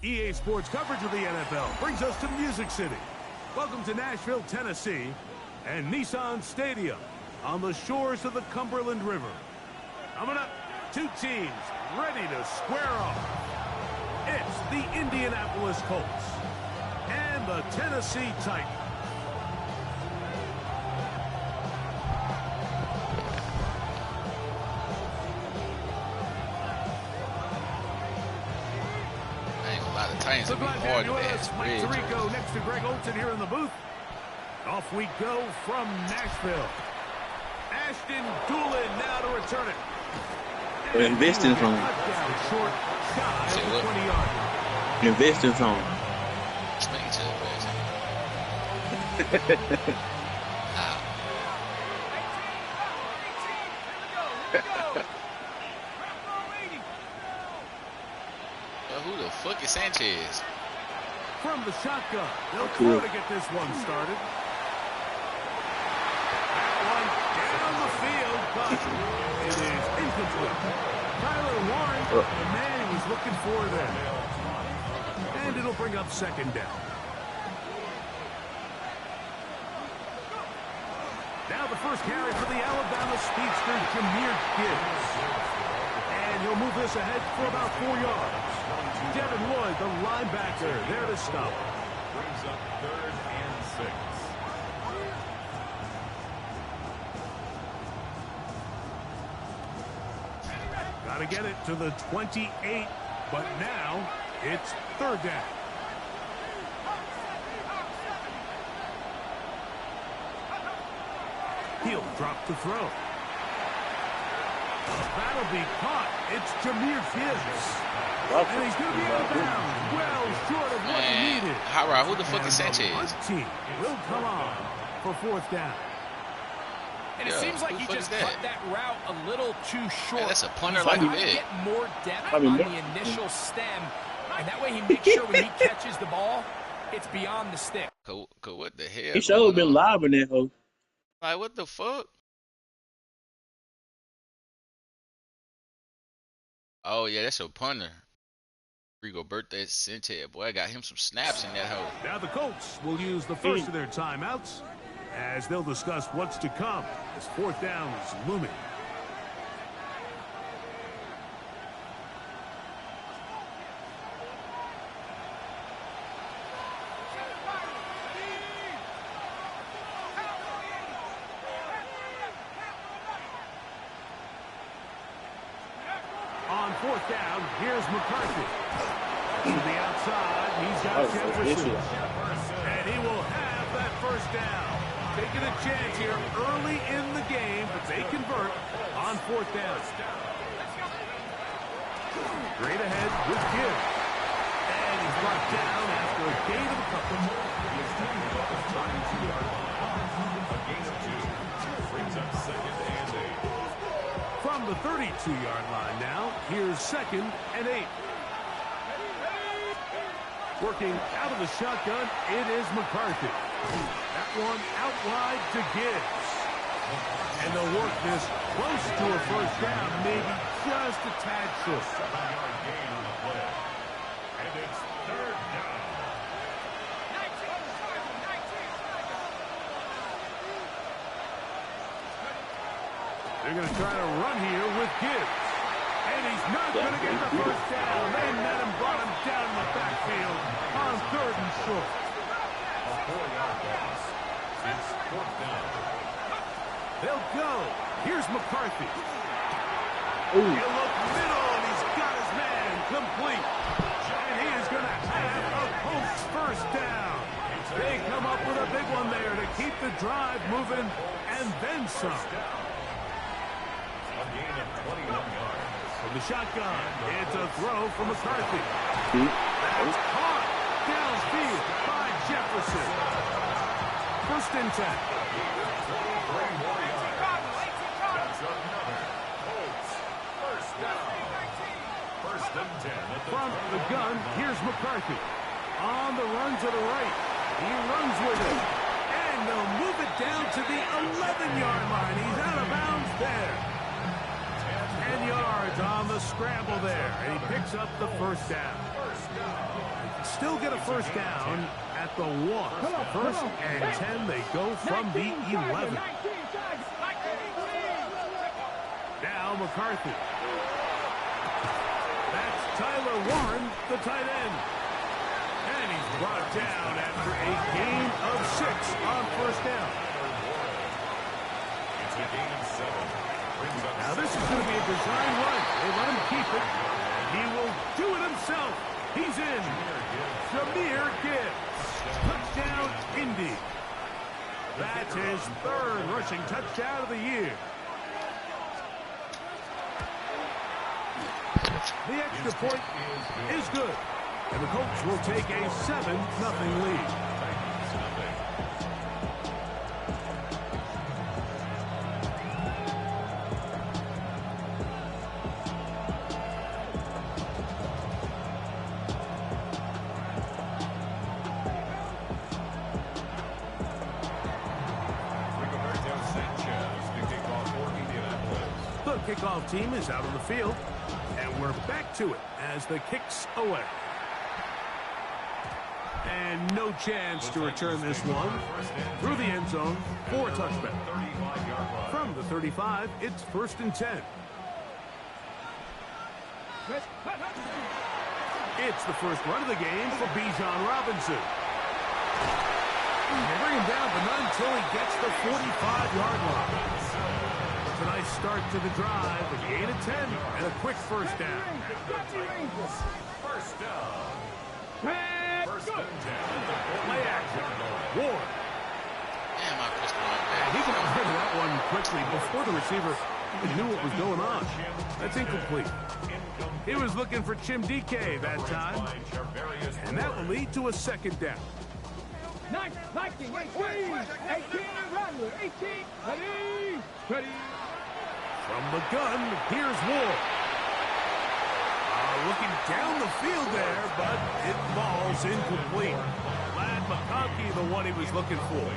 EA Sports coverage of the NFL brings us to Music City. Welcome to Nashville, Tennessee, and Nissan Stadium on the shores of the Cumberland River. Coming up, two teams ready to square off. It's the Indianapolis Colts and the Tennessee Titans. Titans will be hard to Mike Tirico next to Greg Olson here in the booth. Off we go from Nashville. Ashton Doolin now to return it. We're investing from him. Short shy of the 20-yard line. You're investing from him. Who the fuck is Sanchez? From the shotgun, they'll throw to get this one started. That one down the field, but it is incomplete. Tyler Warren, the man he was looking for there. And it'll bring up second down. Now the first carry for the Alabama speedster, Jahmyr Gibbs. And he'll move this ahead for about 4 yards. Devin Lloyd, the linebacker, there to stop. Brings up 3rd and 6. Got to get it to the 28, but now it's 3rd down. He'll drop to throw. That'll be caught. It's Jahmyr Gibbs. And he's going to be out of bounds. Well short of what he needed. Hara, who the fuck is Sanchez? Team will come on for 4th down. And it seems like he just cut that route a little too short. Man, that's a punter like a bit. Get more depth on the initial stem, and that way he makes sure when he catches the ball, it's beyond the stick. What the hell? He should have been live in that hole. Like, what the fuck? Oh, yeah, that's a punter. Rigo birthday Sanchez. Boy, I got him some snaps in that hole. Now the Colts will use the first of their timeouts as they'll discuss what's to come as 4th down is looming. On 4th down, here's McCarthy. To the outside, he's got Jefferson. And he will have that 1st down. Taking a chance here early in the game, but they convert on 4th down. Straight ahead with Gibbs. And he's brought down after a gain of a couple. He's taking it off the 32-yard line. A gain of 2. Brings up 2nd and 8. From the 32-yard line now, here's 2nd and 8. Working out of the shotgun, it is McCarthy. That one out wide to Gibbs. And they'll work this close to a 1st down, maybe just a tad short. 7-yard gain on the play. And it's 3rd down. They're going to try to run here with Gibbs. And he's not going to get the 1st down. They met him, brought him down in the backfield on 3rd and short. A 4-yard loss. It's 4th down. They'll go. Here's McCarthy. Ooh. He'll look middle, and he's got his man complete. And he is going to have a Colts 1st down. They come up with a big one there to keep the drive moving, and then some. A gain of 21 yards. From the shotgun, it's a throw from McCarthy. That's caught downfield by Jefferson. 1st and 10. 3 more yards. That's another. Colts 1st down. 1st and 10. From the gun, here's McCarthy. On the run to the right. He runs with it. And they'll move it down to the 11-yard line. He's out of bounds there. 10 yards on the scramble there. And he picks up the 1st down. still get a first down at the 1. First and 10, they go from the 11. Now McCarthy. That's Tyler Warren, the tight end. And he's brought down after a gain of 6 on first down. It's a gain of 7. Now this is going to be a design run. They let him keep it. He will do it himself. He's in. Jahmyr Gibbs. Touchdown, Indy. That's his 3rd rushing touchdown of the year. The extra point is good. And the Colts will take a 7-0 lead. The kickoff team is out on the field. And we're back to it as the kick's away. And no chance to return this one through the end zone for a touchback. From the 35, it's 1st and 10. It's the first run of the game for Bijan Robinson. They bring him down, but not until he gets the 45-yard line. It's a nice start to the drive, a gain of 10, and a quick first down. First down. Play action. Ward. Damn, I pressed the wrong He button. got rid of that one quickly before the receiver even knew what was going on. That's incomplete. He was looking for Chim DK that time. And that will lead to a 2nd down. 19, 18, 18, run with 18, ready. From the gun, here's Ward. Looking down the field there, but it falls incomplete. Lad McConkey, the one he was looking for.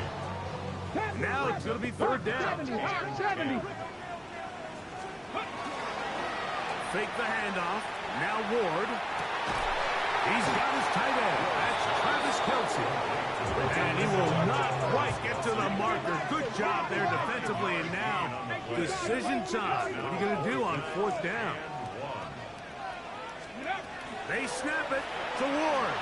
Now it's going to be 3rd down. 70. Fake the handoff. Now Ward. He's got his tight end. That's Travis Kelce. And he will not quite get to the marker. Good job there defensively. And now, decision time. What are you going to do on 4th down? They snap it to Ward.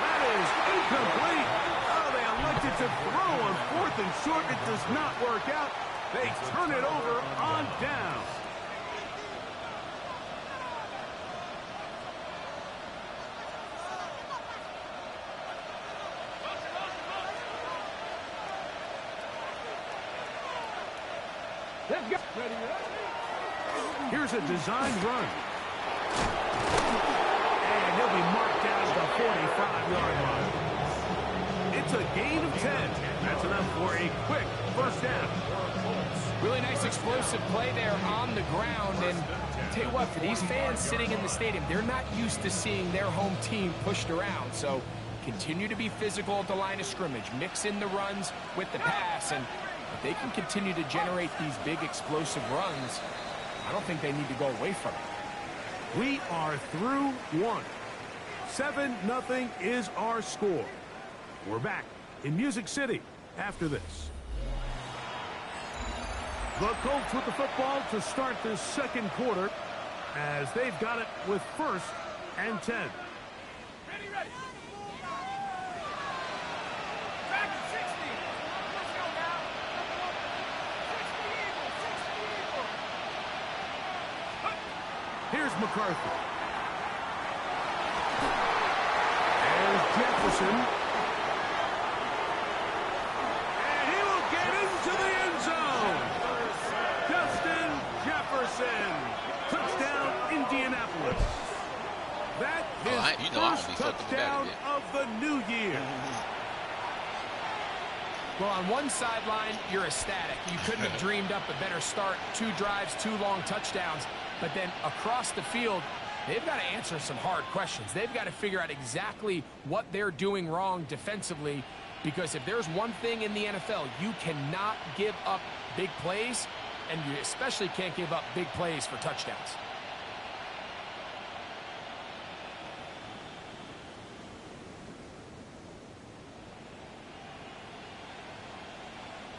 That is incomplete. Oh, they elected to throw on 4th and short. It does not work out. They turn it over on down. Let's go. Ready. Here's a design run. And he'll be marked down at the 45-yard line. It's a gain of 10. That's enough for a quick first down. Really nice explosive play there on the ground. And tell you what, for these fans sitting in the stadium, they're not used to seeing their home team pushed around. So continue to be physical at the line of scrimmage. Mix in the runs with the pass. And if they can continue to generate these big explosive runs, I don't think they need to go away from it. We are through one. 7-0 is our score. We're back in Music City after this. The Colts with the football to start this 2nd quarter as they've got it with 1st and 10. Ready. Back at 60. Let's go now. 60 Eagles. Here's McCarthy. There's Jefferson. And he will get into the end zone. Justin Jefferson. Touchdown, Indianapolis. That is first touchdown of the new year. Well, on one sideline, you're ecstatic. You couldn't have dreamed up a better start. 2 drives, 2 long touchdowns. But then across the field, they've got to answer some hard questions. They've got to figure out exactly what they're doing wrong defensively, because if there's one thing in the NFL, you cannot give up big plays, and you especially can't give up big plays for touchdowns.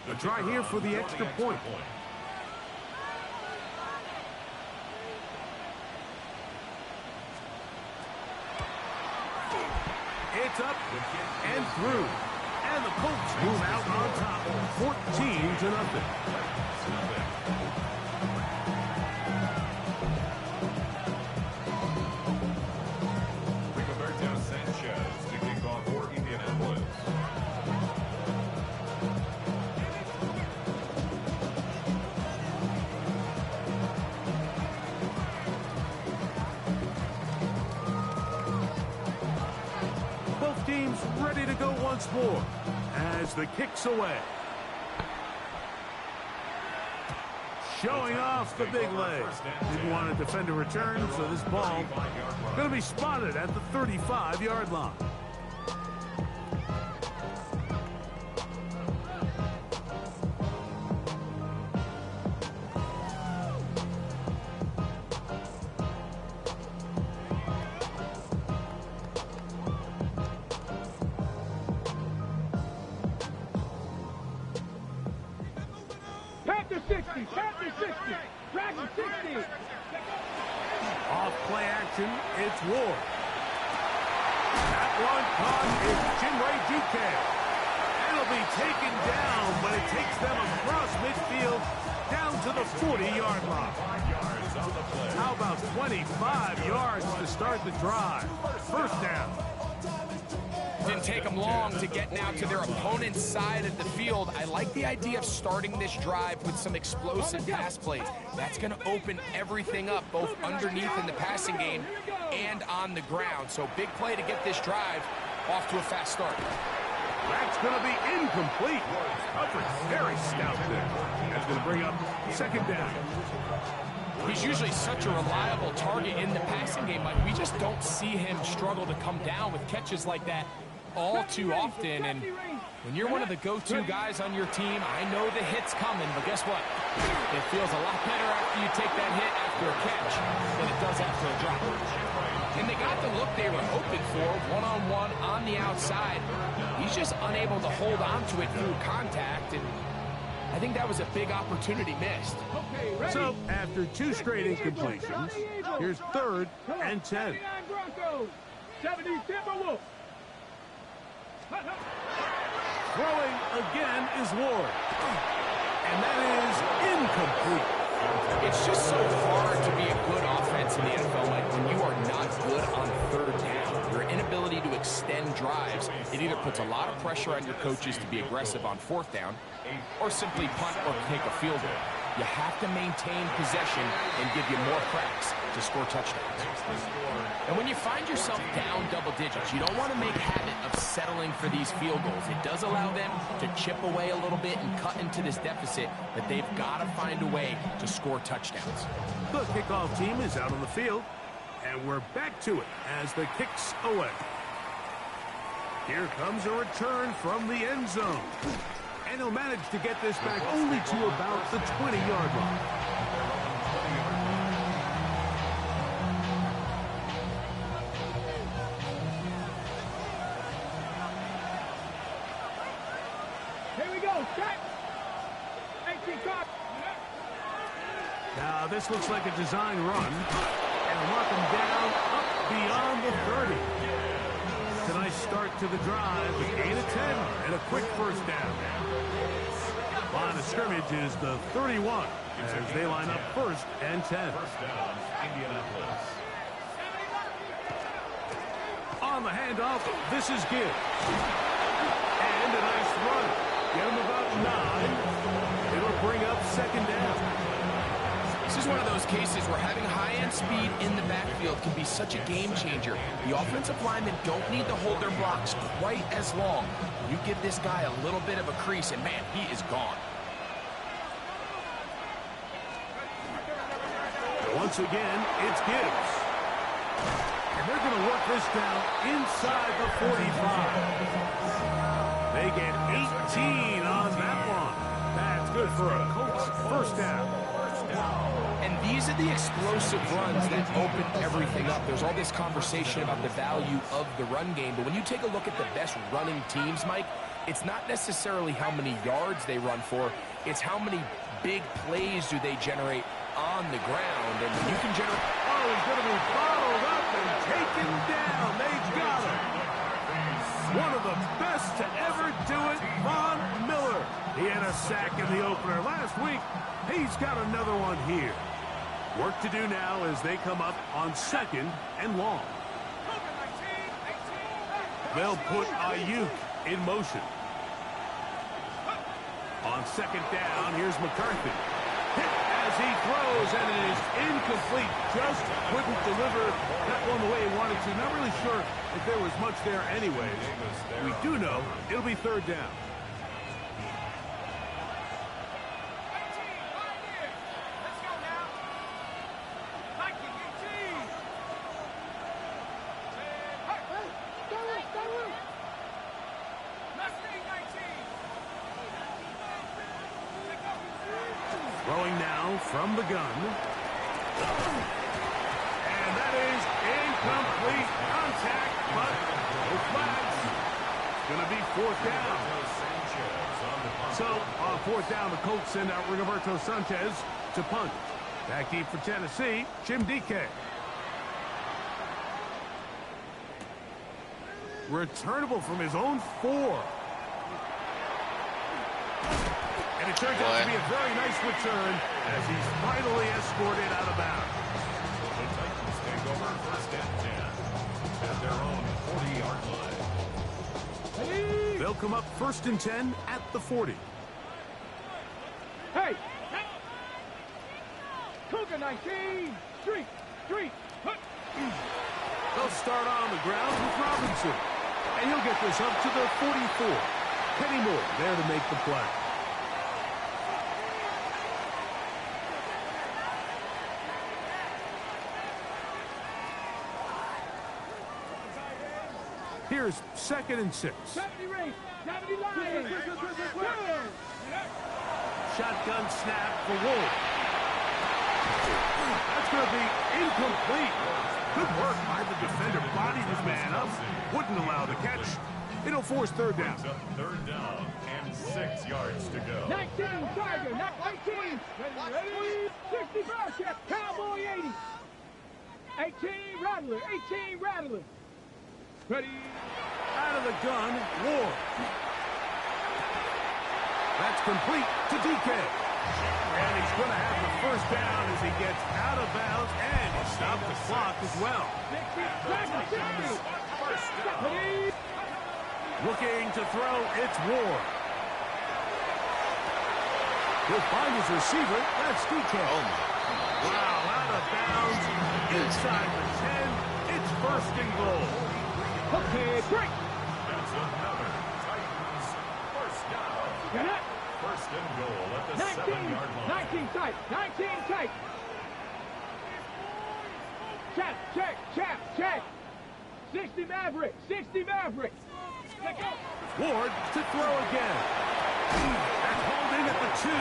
A try here for the extra point. It's up and through. And the Colts move out on top, 14-0. To kick off for Indianapolis. Both teams ready to go once more as the kick's away. Showing off the big leg. Didn't want to defend a return, so this ball going to be spotted at the 35-yard line. Panther 60, Panther 60, Dragon 60. Off play action, it's Ward. That one caught is Chinwei DK. It'll be taken down, but it takes them across midfield down to the 40-yard line. How about 25 yards to start the drive? First down. Didn't take them long to get now to their opponent's side of the field. I like the idea of starting this drive with some explosive pass plays. That's going to open everything up, both underneath in the passing game and on the ground. So big play to get this drive off to a fast start. That's going to be incomplete. Coverage very stout there. That's going to bring up second down. He's usually such a reliable target in the passing game. Like, we just don't see him struggle to come down with catches like that all too often. And when you're one of the go-to guys on your team, I know the hit's coming, but guess what? It feels a lot better after you take that hit after a catch than it does after a drop. And they got the look they were hoping for, one-on-one on the outside. He's just unable to hold on to it through contact, and I think that was a big opportunity missed. So, after two straight incompletions, here's 3rd and 10. 70 Timberwolves. Throwing again is Ward. And that is incomplete. It's just so hard to be a good offense in the NFL, Mike, when you are not good on 3rd down. Your inability to extend drives, it either puts a lot of pressure on your coaches to be aggressive on 4th down, or simply punt or take a field goal. You have to maintain possession and give you more cracks to score touchdowns. And when you find yourself down double digits, you don't want to make a habit of settling for these field goals. It does allow them to chip away a little bit and cut into this deficit, but they've got to find a way to score touchdowns. The kickoff team is out on the field, and we're back to it as the kick's away. Here comes a return from the end zone. And he'll manage to get this back only to about the 20-yard line. Here we go, check. 18 caught. Now, this looks like a design run. And mark him down up beyond the 30. It's a nice start to the drive, a gain of 10 and a quick first down. Line of scrimmage is the 31 as they line up 1st and 10. First down, Indianapolis. On the handoff, this is Gibbs. And a nice run. Get him about 9. It'll bring up second down. This is one of those cases where having high-end speed in the backfield can be such a game changer. The offensive linemen don't need to hold their blocks quite as long. You give this guy a little bit of a crease, and man, he is gone. Once again, it's Gibbs. And they're going to work this down inside the 45. They get 18 on that one. That's good for a Colts first down. And these are the explosive runs that open everything up. There's all this conversation about the value of the run game, but when you take a look at the best running teams, Mike, it's not necessarily how many yards they run for, it's how many big plays do they generate on the ground. And you can generate... Oh, he's going to be followed up and taken down. They've got him. One of the best to ever do it, Von Miller. He had a sack in the opener last week. He's got another one here. Work to do now as they come up on 2nd and long. They'll put Ayuk in motion. On 2nd down, here's McCarthy. Hit as he throws, and it is incomplete. Just couldn't deliver that one the way he wanted to. Not really sure if there was much there anyways. We do know it'll be 3rd down. Throwing now from the gun. And that is incomplete contact, but no flags. It's going to be 4th down. So on 4th down, the Colts send out Rigoberto Sanchez to punt. Back deep for Tennessee, Jim DK. Returnable from his own 4. And it turns out to be a very nice return as he's finally escorted out of bounds. The Titans take over 1st and 10 at their own 40-yard line. They'll come up 1st and 10 at the 40. Hey! Cougar 19! Street! They'll start on the ground with Robinson. And he'll get this up to the 44. Kenny Moore there to make the play. Here's 2nd and 6. 70 race! 70 Lions! Shotgun snap for Wolf. That's going to be incomplete. Good work by the defender. Bodied his man up. Wouldn't allow the catch. It'll force 3rd down. 3rd down and 6 yards to go. 19 Tiger! 19! Ready? 60 Bearcat! Cowboy 80! 18 Rattler! 18 Rattler! Ready? Out of the gun, Ward. That's complete to DK. And he's going to have the 1st down as he gets out of bounds, and he stopped the clock as well. 60, Looking to throw, it's Ward. He'll find his receiver, that's DK. Oh, my. Wow, out of bounds, inside the 10. It's 1st and goal. Okay, break! That's another Titans 1st down. Got it? 1st and goal at the 19! 7-yard line. 19 tight! 19 tight! Check! 60 Maverick! 60 Maverick! Ward to throw again. That's hauled in at the 2.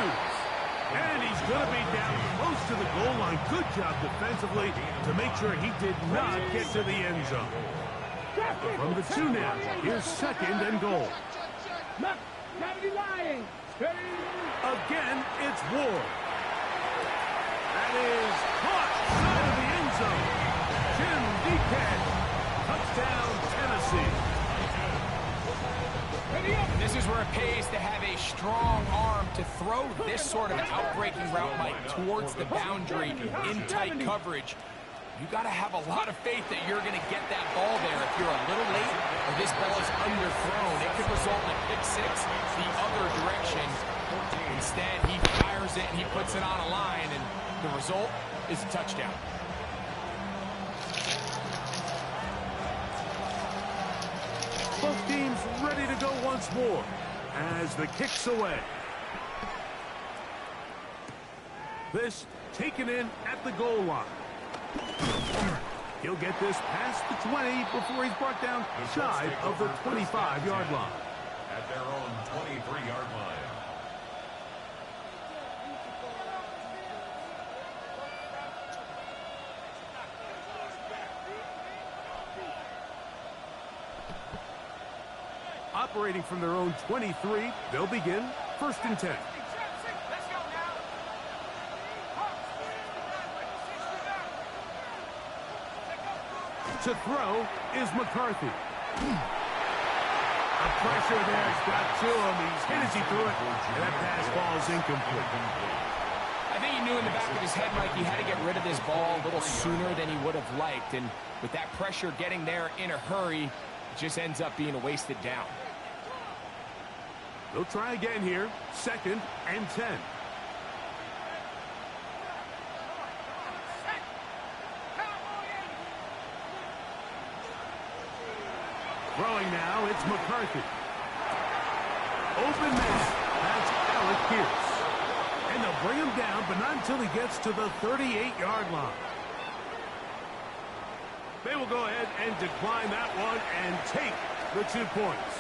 And he's going to be down close to the goal line. Good job defensively to make sure he did not get to the end zone. From the 2 now, here's 2nd and goal. 70 Lions! Again, it's Ward. That is caught side of the end zone. Jim DK. Touchdown, Tennessee. This is where it pays to have a strong arm to throw this sort of outbreaking route, Mike, towards the boundary in tight coverage. You got to have a lot of faith that you're going to get that ball there. If you're a little late or this ball is underthrown, it could result in a pick 6 the other direction. Instead, he fires it and he puts it on a line, and the result is a touchdown. Both teams ready to go once more as the kick's away. This taken in at the goal line. He'll get this past the 20 before he's brought down shy of the 25-yard line. At their own 23-yard line. Up Operating from their own 23, they'll begin 1st and 10. To throw is McCarthy. The pressure there's got to him. He's hit as he threw it, and that pass falls incomplete. I think he knew in the back of his head, Mike, he had to get rid of this ball a little sooner than he would have liked. And with that pressure getting there in a hurry, it just ends up being a wasted down. They'll try again here. 2nd and 10. Throwing now, it's McCarthy. Open man. That's Alec Pierce. And they'll bring him down, but not until he gets to the 38-yard line. They will go ahead and decline that one and take the 2 points.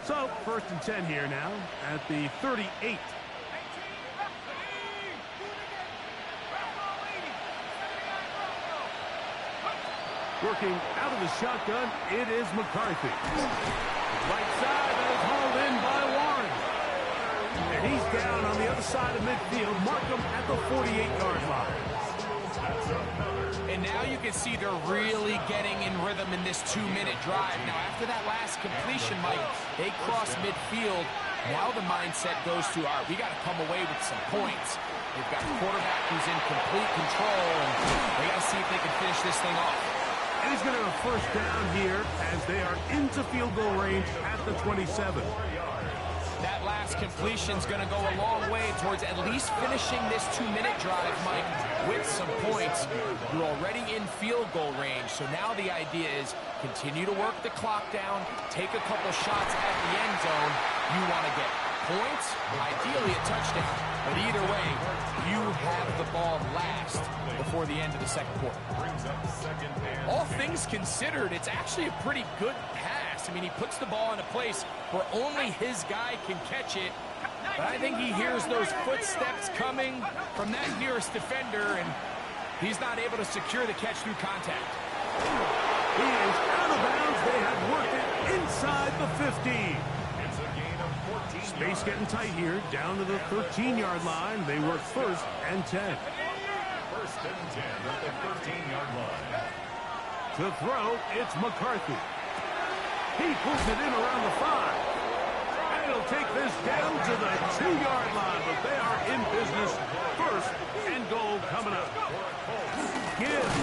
So, 1st and 10 here now at the 38. Working out of the shotgun, it is McCarthy. Right side, that is hauled in by Warren. And he's down on the other side of midfield. Mark him at the 48-yard line. And now you can see they're really getting in rhythm in this 2-minute drive. Now, after that last completion, Mike, they cross midfield. Now the mindset goes to, all right, we got to come away with some points. They've got a quarterback who's in complete control, and they got to see if they can finish this thing off. And he's going to have a 1st down here as they are into field goal range at the 27. That last completion's going to go a long way towards at least finishing this 2-minute drive, Mike, with some points. You're already in field goal range, so now the idea is continue to work the clock down, take a couple shots at the end zone. You want to get points, ideally a touchdown, but either way, you have the ball last before the end of the 2nd quarter. All things considered, it's actually a pretty good pass. I mean, he puts the ball in a place where only his guy can catch it, but I think he hears those footsteps coming from that nearest defender, and he's not able to secure the catch through contact. He is out of bounds. They have worked it inside the 15. Space getting tight here, down to the 13-yard line. They work 1st and 10. 1st and 10 at the 13-yard line. To throw, it's McCarthy. He pulls it in around the 5. And he'll take this down to the 2-yard line, but they are in business. 1st and goal coming up. Gibbs.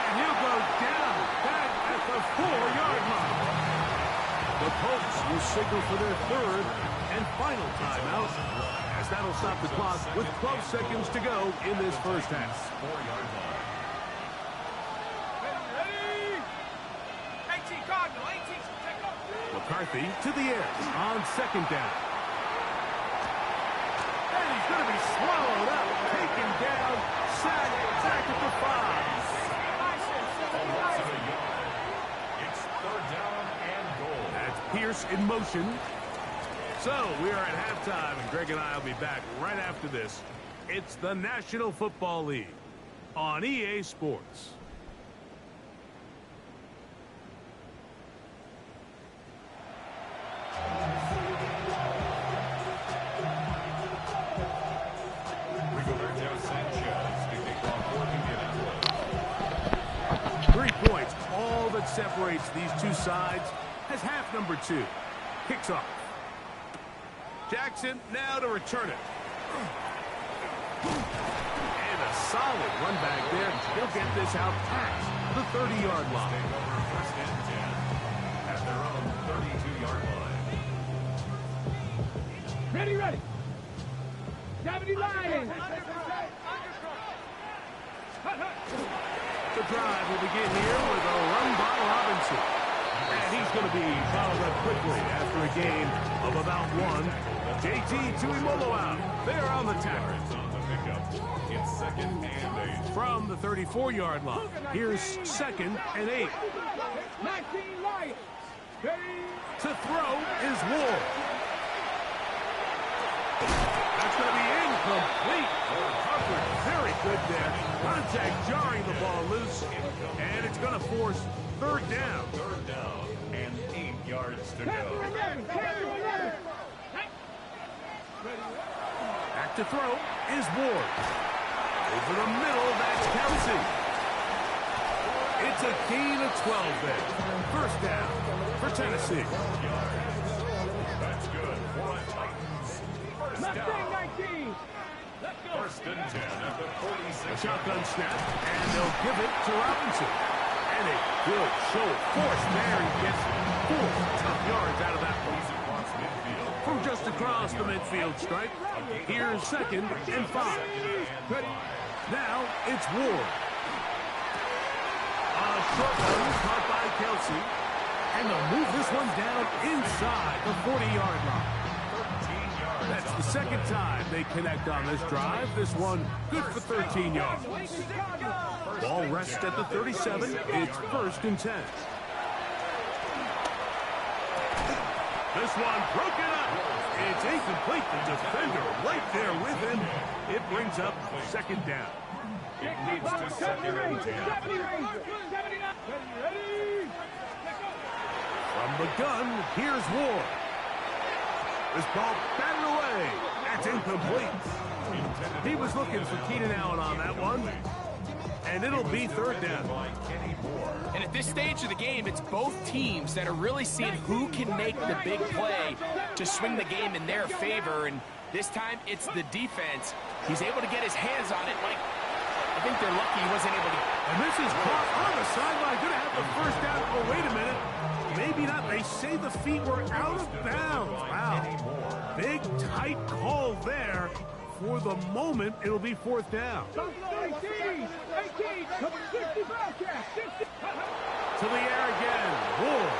And he'll go down back at the 4-yard line. The Colts will signal for their 3rd and final timeout, as that'll stop the clock with 12 seconds to go in this 1st half. 4-yard line. McCarthy to the air on 2nd down. And he's going to be swallowed up, taken down, sacked back at the 5. It's 3rd down and goal. That's Pierce in motion. So we are at halftime, and Greg and I will be back right after this. It's the National Football League on EA Sports. Separates these two sides as half number 2. Kicks off. Jackson now to return it. And a solid run back there. He'll get this out past the 30-yard line. 1st and 10 at their own 32-yard line. Ready. Deputy Lions. The drive will begin here with a run by Robinson. And he's going to be fouled up quickly after a gain of about 1. JT Tuimoloau out. They're on the tackle. On the pickup. It's 2nd and 8. From the 34-yard line, here's 2nd and 8. 19 Lions. To throw is Ward. That's going to be Incomplete. Covered very good there. Contact jarring the ball loose. And it's going to force third down. Third down and 8 yards to go. Back to throw is Ward. Over the middle, that's Kelsey. It's a gain of 12 there. First down for Tennessee. That's good for the Titans. First down. 19. Let's go. First and 10 at the 46. A shotgun snap, and they'll give it to Robinson. And a good show of force there. He gets 4 tough yards out of that one. He's across midfield. From just across the midfield stripe, here's second and 5. Now it's Ward. A short one caught by Kelsey. And they'll move this one down inside the 40-yard line. That's the second time they connect on this drive. This one good for 13 yards. Ball rests at the 37. It's first and 10. This one broken up. It's incomplete. The defender right there with him. It brings up second down. It needs to second and 10. From the gun, here's Ward. This ball batted away. That's incomplete. He was looking for Keenan Allen on that one. And it'll be third down. And at this stage of the game, it's both teams that are really seeing who can make the big play to swing the game in their favor. And this time, it's the defense. He's able to get his hands on it. Like, I think they're lucky he wasn't able to. And this is caught on the sideline. Going to have the first down. Oh, wait a minute. Maybe not. They say the feet were out of bounds. Wow. Big, tight call there. For the moment, it'll be fourth down. 18, 60, To the air again. Ward.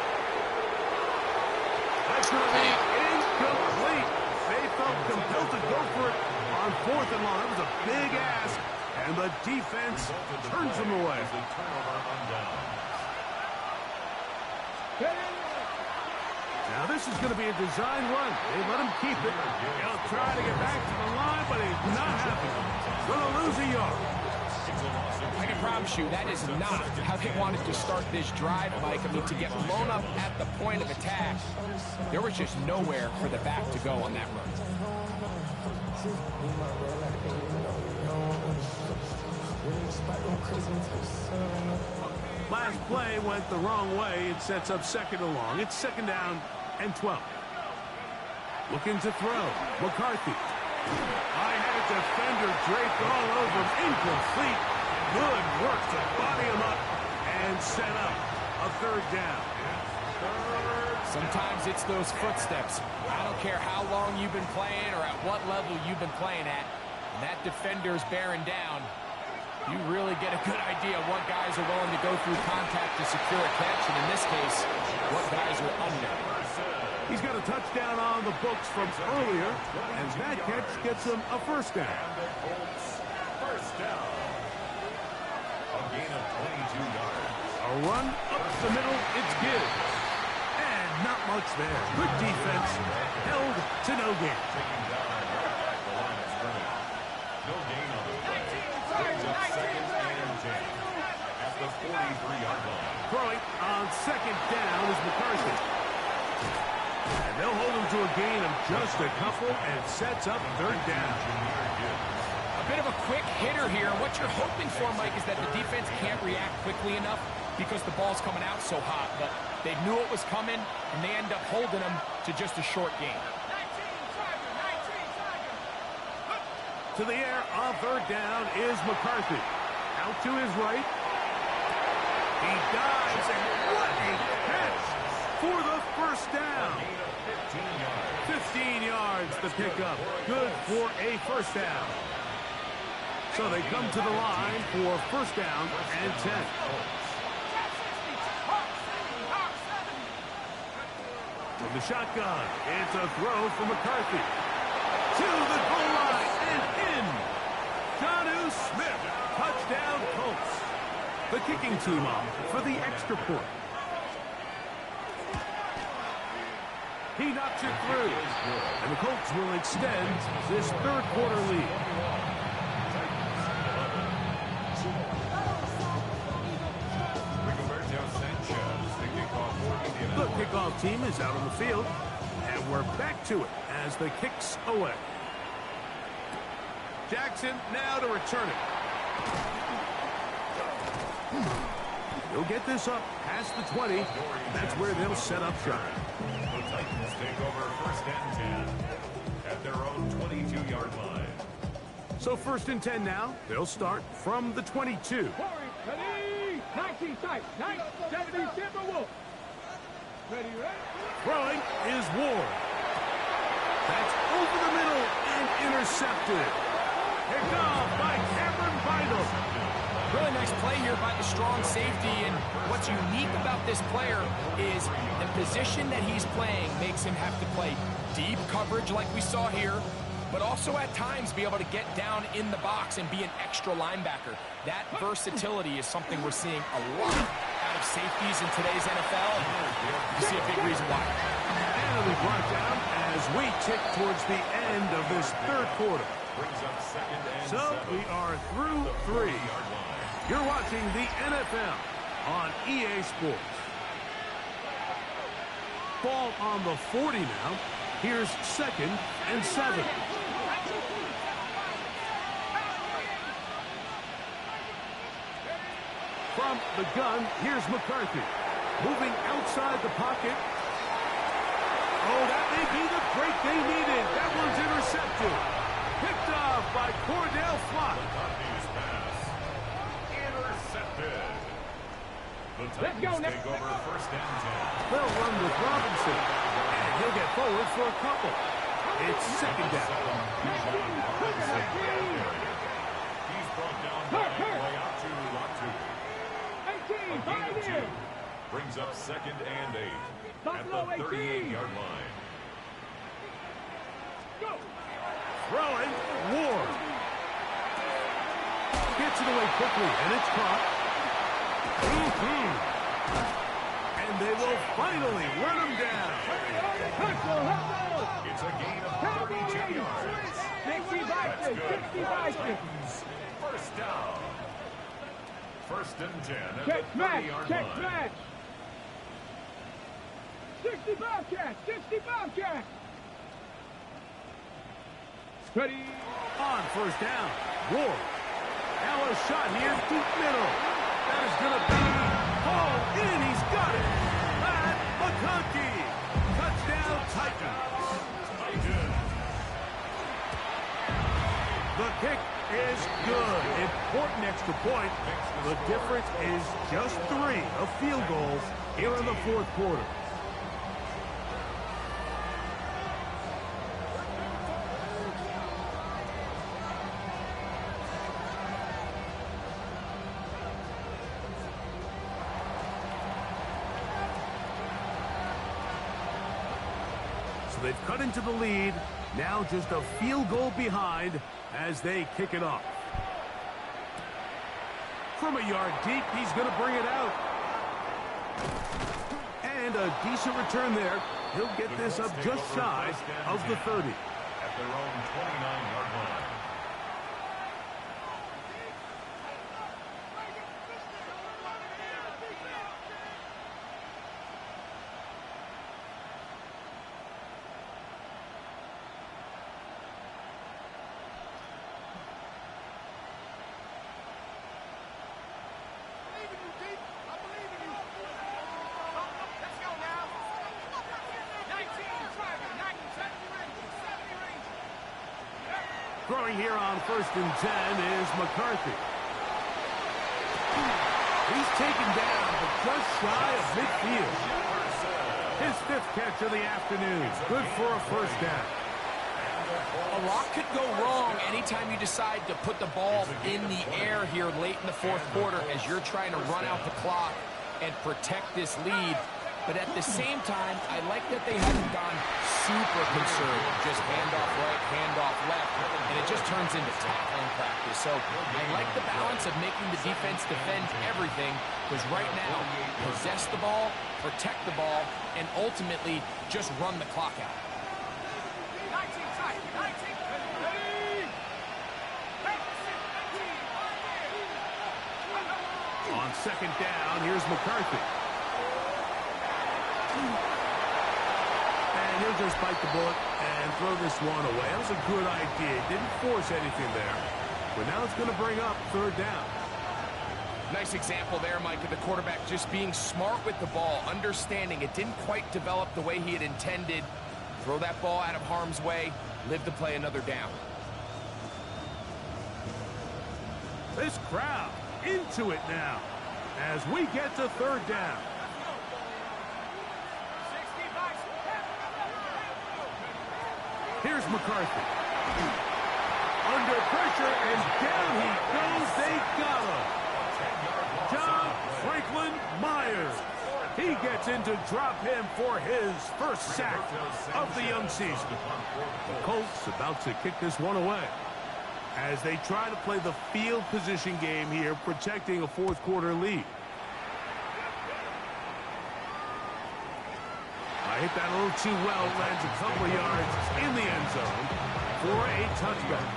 That's going to be incomplete. They felt compelled to go for it on fourth and long. That was a big ask. And the defense turns them away. Now this is going to be a design run. They let him keep it. He'll try to get back to the line, but he's not happy. Going to lose a yard. I can promise you that is not how they wanted to start this drive, Mike. I mean, to get blown up at the point of attack, there was just nowhere for the back to go on that run. Last play went the wrong way. It sets up second and long. It's second down and 12. Looking to throw. McCarthy. I had a defender draped all over him. Incomplete. Good work to body him up and set up a third down. Sometimes it's those footsteps. I don't care how long you've been playing or at what level you've been playing at. And that defender's bearing down. You really get a good idea of what guys are willing to go through contact to secure a catch, and in this case, what guys are under. He's got a touchdown on the books from earlier, and that catch gets him a first down. First down. A gain of 22 yards. A run up the middle, it's good. And not much there. Good defense, held to no gain. Taking down at the line of scrimmage. No gain on the play. Brings up second and 10 at the 43-yard line. Throwing on second down is McCarthy. And they'll hold him to a gain of just a couple and sets up third down. A bit of a quick hitter here. What you're hoping for, Mike, is that the defense can't react quickly enough because the ball's coming out so hot. But they knew it was coming, and they end up holding them to just a short gain. To the air on third down is McCarthy. Out to his right. He dives, and what a catch for the first down. 15 yards to pick up. Good for a first down. So they come to the line for first down and 10. From the shotgun, it's a throw for McCarthy. To the goal line and in. Jonnu Smith, touchdown Colts. The kicking team off for the extra point. He knocks it through. And the Colts will extend this third quarter lead. The kickoff team is out on the field. And we're back to it as the kick's away. Jackson now to return it. He'll get this up past the 20. That's where they'll set up shop. The Titans take over first and 10 at their own 22-yard line. So first and 10 now. They'll start from the 22. Ready? 19 tight. 70 Timberwolf. Ready, ready? Throwing is Ward. That's over the middle and intercepted. Picked off by Cameron Vital. Really nice play here by the strong safety, and what's unique about this player is the position that he's playing makes him have to play deep coverage like we saw here, but also at times be able to get down in the box and be an extra linebacker. That versatility is something we're seeing a lot out of safeties in today's NFL, and you see a big reason why. And it'll be brought down as we tick towards the end of this third quarter. So we are through 3. You're watching the NFL on EA Sports. Ball on the 40 now. Here's 2nd and 7. From the gun, here's McCarthy. Moving outside the pocket. Oh, that may be the break they needed. That one's intercepted. Picked off by Cordell Flott. Let's go now. Take over first and 10. They'll run with Robinson. And he'll get forward for a couple. It's 2nd down. He's brought down by way out to Latu. 18, find him. Brings up 2nd and 8 at Buffalo the 38-yard line. Go. Throwing, Ward. Gets it away quickly, and it's caught. And they will finally run him down. It's a gain of 32 yards. 60 Vikings, 60 Vikings. First down. First and 10 at Check the smash, 30-yard check line. smash. 60 Bobcats, 60 Bobcats. Ready? On first down, Ward. Now a shot here, deep middle. That is going to be hauled in. He's got it. Matt McConkey. Touchdown, Titans. The kick is good. Important extra point. The difference is just 3 of field goals here in the fourth quarter. They've cut into the lead. Now just a field goal behind as they kick it off. From a yard deep, he's going to bring it out. And a decent return there. He'll get this up just shy of the 30. At their own 29-yard line. Throwing here on first and 10 is McCarthy. He's taken down, but just shy of midfield. His 5th catch of the afternoon. Good for a first down. A lot could go wrong anytime you decide to put the ball in the air here late in the fourth quarter as you're trying to run out the clock and protect this lead. But at the same time, I like that they haven't gone super conservative. Just handoff right, handoff left, and it just turns into tackling practice. So I like the balance of making the defense defend everything, because right now, possess the ball, protect the ball, and ultimately just run the clock out. On second down, here's McCarthy. And he'll just bite the bullet and throw this one away. That was a good idea. Didn't force anything there. But now it's going to bring up third down. Nice example there, Mike, of the quarterback just being smart with the ball, understanding it didn't quite develop the way he had intended. Throw that ball out of harm's way, live to play another down. This crowd into it now as we get to third down. Here's McCarthy. Under pressure, and down he goes. They got him. John Franklin Myers. He gets in to drop him for his first sack of the young season. The Colts about to kick this one away as they try to play the field position game here, protecting a fourth quarter lead. I hit that a little too well, lands a couple of yards in the end zone for a touchdown.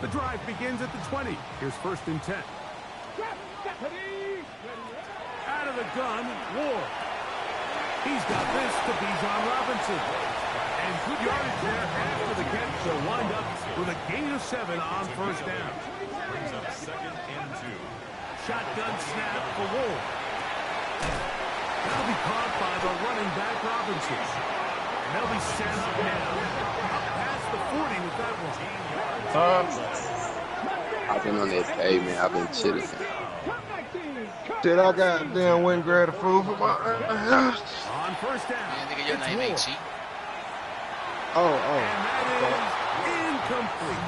The drive begins at the 20. Here's first and 10. Out of the gun, Ward. He's got this to Bijan Robinson. And good yardage there after the catch. They'll wind up with a gain of 7 on first down. Brings up second and 2. Shotgun snap for Ward. That'll be caught by the running back Robinson. And they'll be sent now up past the 40 with that one. I've been on that pavement. I've been chilling. Shit, I goddamn went and grabbed the food for my house. On first down. Man, nigga, your name ain't cheap. Oh. And that is incomplete.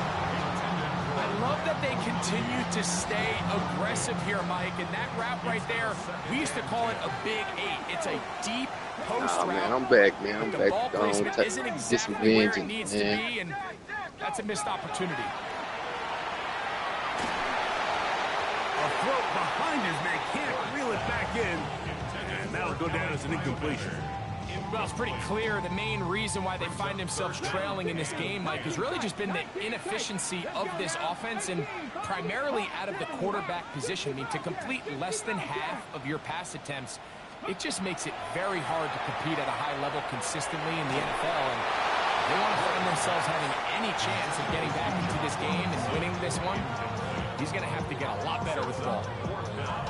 I love that they continue to stay aggressive here, Mike, and that route right there, we used to call it a big 8. It's a deep post route. Man, I'm back, man. I'm The back. ball placement isn't Get some exactly where it vengeance, needs to man. be, and that's a missed opportunity. A throw behind his man, can't reel it back in. And that'll go down as an incompletion. Well, it's pretty clear the main reason why they find themselves trailing in this game, Mike, has really just been the inefficiency of this offense and primarily out of the quarterback position. I mean, to complete less than half of your pass attempts, it just makes it very hard to compete at a high level consistently in the NFL. And they want to find themselves having any chance of getting back into this game and winning this one. He's going to have to get a lot better with the ball.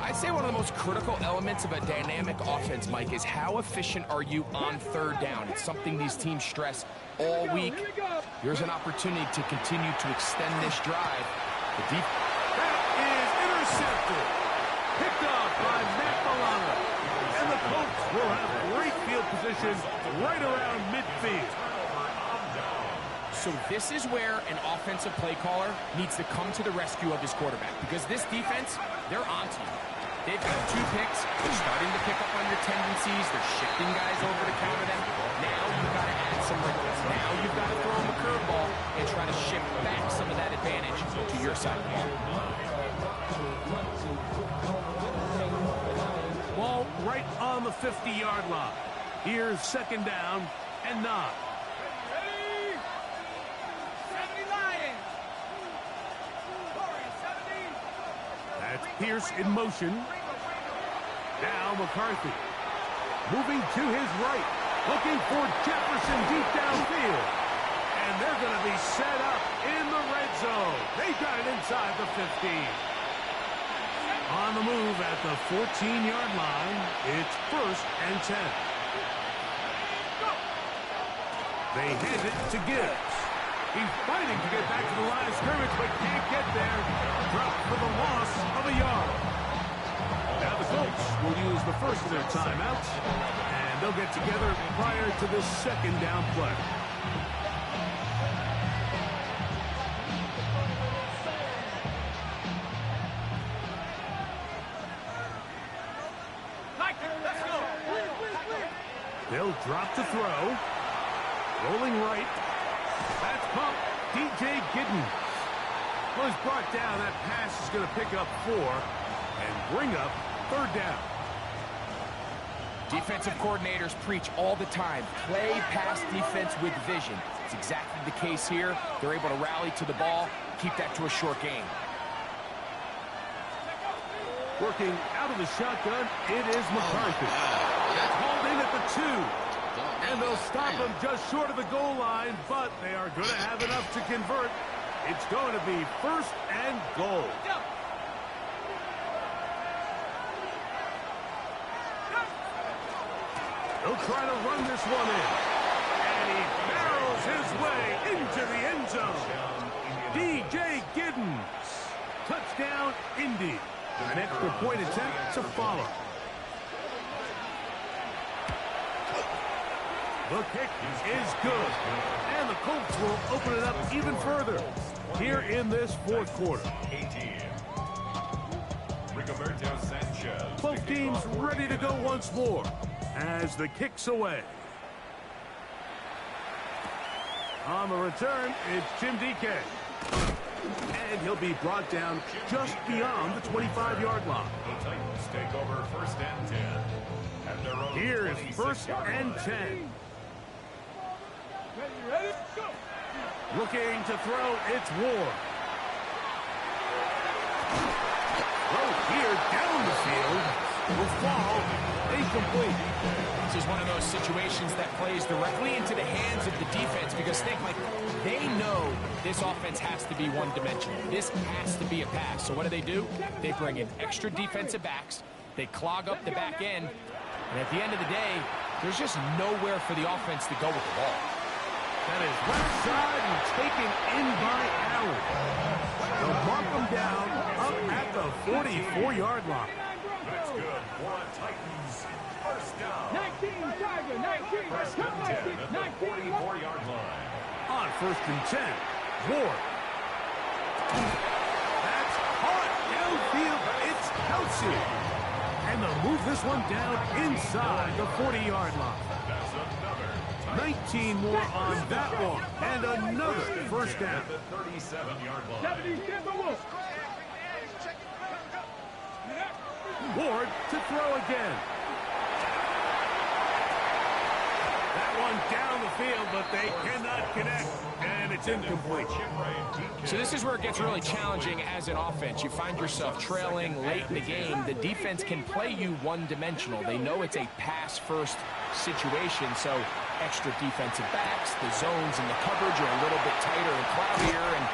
I'd say one of the most critical elements of a dynamic offense, Mike, is how efficient are you on third down. It's something these teams stress all week. Here's an opportunity to continue to extend this drive. That is intercepted. Picked off by Matt Milano. And the Colts will have great field position right around midfield. So this is where an offensive play caller needs to come to the rescue of his quarterback, because this defense, they're onto you. They've got 2 picks. They're starting to pick up on your tendencies. They're shifting guys over to counter them. Now you've got to add some wrinkles. Now you've got to throw them a curveball and try to shift back some of that advantage to your side of the ball. Ball right on the 50-yard line. Here's second down and 9. That's Pierce in motion. Now McCarthy. Moving to his right. Looking for Jefferson deep downfield. And they're going to be set up in the red zone. They got it inside the 15. On the move at the 14-yard line, it's first and 10. They hand it to Gibbs. He's fighting to get back to the line of scrimmage, but can't get there. Dropped for the loss of a yard. Now the Colts will use the first of their timeouts, and they'll get together prior to the second down play. They'll drop to throw. Rolling right. That's pumped. DJ Gidden was brought down. That pass is going to pick up 4 and bring up 3rd down. Defensive coordinators preach all the time, play pass defense with vision. It's exactly the case here. They're able to rally to the ball, keep that to a short game. Working out of the shotgun, it is McCarthy. Called in at the 2. And they'll stop him just short of the goal line, but they are going to have enough to convert. It's going to be 1st and goal. He'll try to run this one in. And he barrels his way into the end zone. DJ Giddens. Touchdown, Indy. An extra point attempt to follow. The kick is good. And the Colts will open it up even further here in this 4th quarter. 18. Rigoberto Sanchez. Both teams ready to go once more as the kick's away. On the return, it's Jim DK. And he'll be brought down just beyond the 25-yard line. The Titans take over 1st and 10. At their own Here is 1st and 10. Ready, go. Looking to throw, it's Ward. Throw here down the field will fall incomplete. This is one of those situations that plays directly into the hands of the defense because they know this offense has to be one-dimensional. This has to be a pass. So what do? They bring in extra defensive backs. They clog up the back end. And at the end of the day, there's just nowhere for the offense to go with the ball. That is left side and taken in by Allen. They'll mark them down up at the 44-yard line. That's good for a Titans 1st down. 19, Tiger, 19. 1st and 10 at the 44-yard line. On 1st and 10, Ward. That's caught downfield. It's Kelsey. And they'll move this one down inside the 40-yard line. That's another 19 more on that one. And another 1st down. at the 37-yard line. 70, step the wolf. Ward to throw again. That one down the field, but they cannot connect. And it's incomplete. So this is where it gets really challenging as an offense. You find yourself trailing late in the game. The defense can play you one-dimensional. They know it's a pass-first situation, so extra defensive backs, the zones and the coverage are a little bit tighter and cloudier, and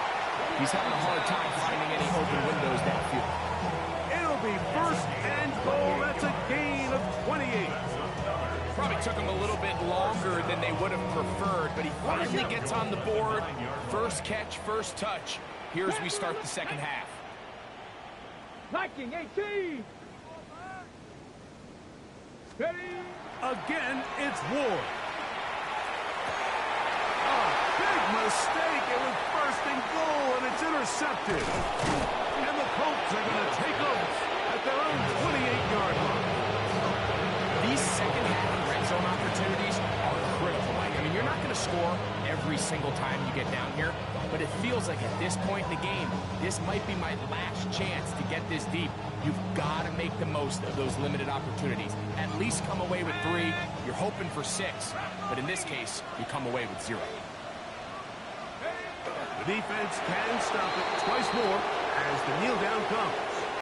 he's having a hard time finding any open windows downfield. It'll be 1st and goal. That's a gain of 28. Probably took him a little bit longer than they would have preferred, but he finally gets on the board. First catch, first touch. Here as we start the 2nd half. Viking, 18. Ready. Again, it's Ward. A big mistake. It was 1st and goal, and it's intercepted. And the Colts are going to take over at their own 28-yard line. These 2nd half red zone opportunities are critical. I mean, you're not going to score every single time you get down here, but it feels like at this point in the game, this might be my last chance to get this deep. You've got to make the most of those limited opportunities. At least come away with 3. You're hoping for 6, but in this case, you come away with 0. The defense can stop it twice more as the kneel down comes.